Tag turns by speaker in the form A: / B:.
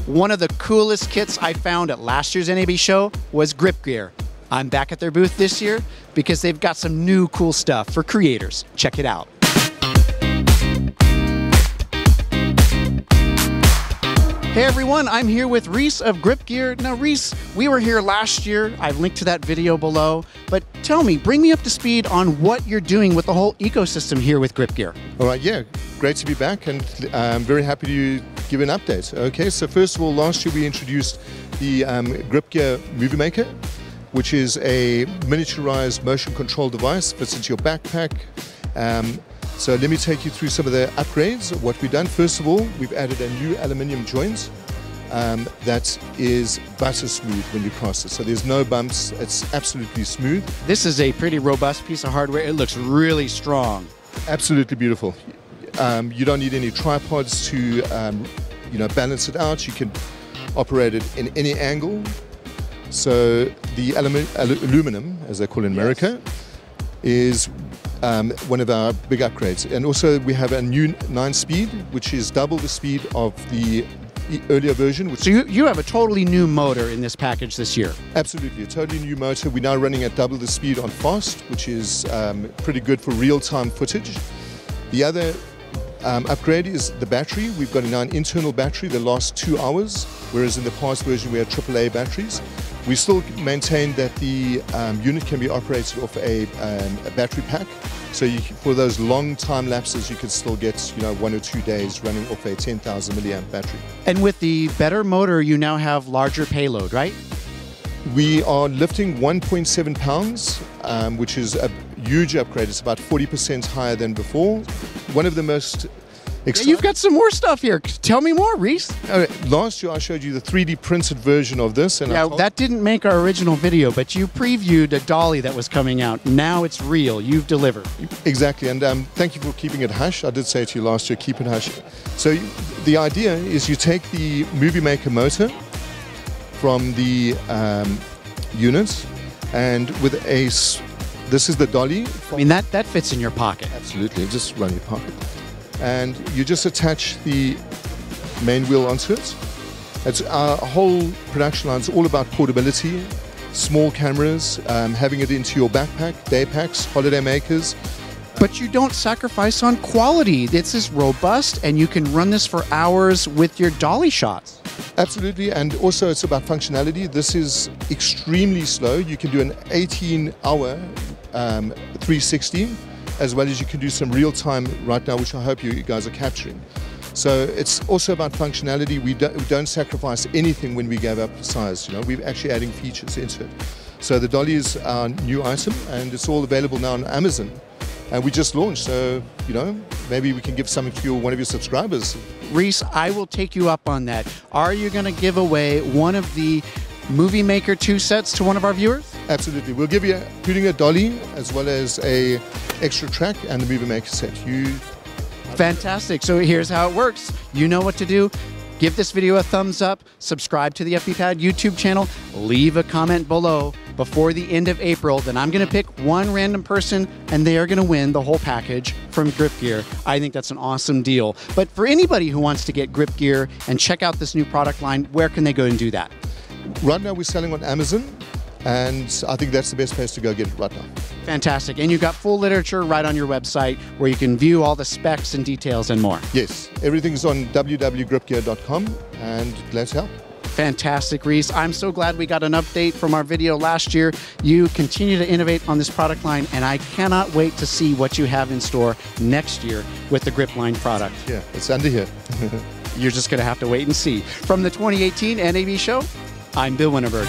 A: One of the coolest kits I found at last year's NAB show was grip gear. I'm back at their booth this year because they've got some new cool stuff for creators. Check it out. Hey everyone, I'm here with Reese of Grip Gear. Now Reese, we were here last year. I've linked to that video below. But tell me, bring me up to speed on what you're doing with the whole ecosystem here with Grip Gear.
B: All right, yeah, great to be back, and I'm very happy to give an update. Okay, so first of all, last year we introduced the Grip Gear Movie Maker, which is a miniaturized motion control device, fits into your backpack. So let me take you through some of the upgrades of what we've done. First of all, we've added a new aluminium joint that is butter smooth when you cross it. So there's no bumps, it's absolutely smooth.
A: This is a pretty robust piece of hardware. It looks really strong.
B: Absolutely beautiful. You don't need any tripods to balance it out. You can operate it in any angle. So the aluminum, as they call it in America, is one of our big upgrades. And also we have a new 9-speed, which is double the speed of the earlier version.
A: So you have a totally new motor in this package this year?
B: Absolutely, a totally new motor. We're now running at double the speed on fast, which is pretty good for real-time footage. The other upgrade is the battery. We've got now an internal battery that lasts 2 hours, whereas in the past version we had AAA batteries. We still maintain that the unit can be operated off a battery pack. So for those long time lapses, you can still get 1 or 2 days running off a 10,000 milliamp battery.
A: And with the better motor, you now have larger payload, right?
B: We are lifting 1.7 pounds, which is a huge upgrade. It's about 40% higher than before. One of the most exciting...
A: You've got some more stuff here. Tell me more, Reese.
B: Last year I showed you the 3D printed version of this. And
A: that didn't make our original video, but you previewed a dolly that was coming out. Now it's real. You've delivered.
B: Exactly, and thank you for keeping it hush. I did say to you last year, keep it hush. So the idea is you take the Movie Maker motor from the unit, and with this is the dolly.
A: I mean, that fits in your pocket.
B: Absolutely, just run your pocket. And you just attach the main wheel onto it. It's our whole production line is all about portability, small cameras, having it into your backpack, day packs, holiday makers.
A: But you don't sacrifice on quality. This is robust, and you can run this for hours with your dolly shots.
B: Absolutely, and also it's about functionality. This is extremely slow. You can do an 18-hour 360, as well as you can do some real-time right now, which I hope you guys are capturing. So it's also about functionality. We don't sacrifice anything when we gave up size. We're actually adding features into it. So the dolly is our new item, and it's all available now on Amazon. And we just launched, so maybe we can give something to one of your subscribers.
A: Reese, I will take you up on that. Are you going to give away one of the Movie Maker 2 sets to one of our viewers?
B: Absolutely. We'll give you including a dolly as well as a extra track and the Movie Maker set.
A: Fantastic. So here's how it works. You know what to do. Give this video a thumbs up, subscribe to the FPPad YouTube channel, leave a comment below before the end of April. Then I'm going to pick one random person, and they are going to win the whole package from Grip Gear. I think that's an awesome deal. But for anybody who wants to get Grip Gear and check out this new product line, where can they go and do that?
B: Right now we're selling on Amazon, and I think that's the best place to go get it right now.
A: Fantastic. And you've got full literature right on your website where you can view all the specs and details and more.
B: Yes, everything's on www.gripgear.com, and glad to help.
A: Fantastic, Reese. I'm so glad we got an update from our video last year. You continue to innovate on this product line, and I cannot wait to see what you have in store next year with the Grip Line product.
B: Yeah, it's under here.
A: You're just going to have to wait and see. From the 2018 NAB Show, I'm Bill Winterberg.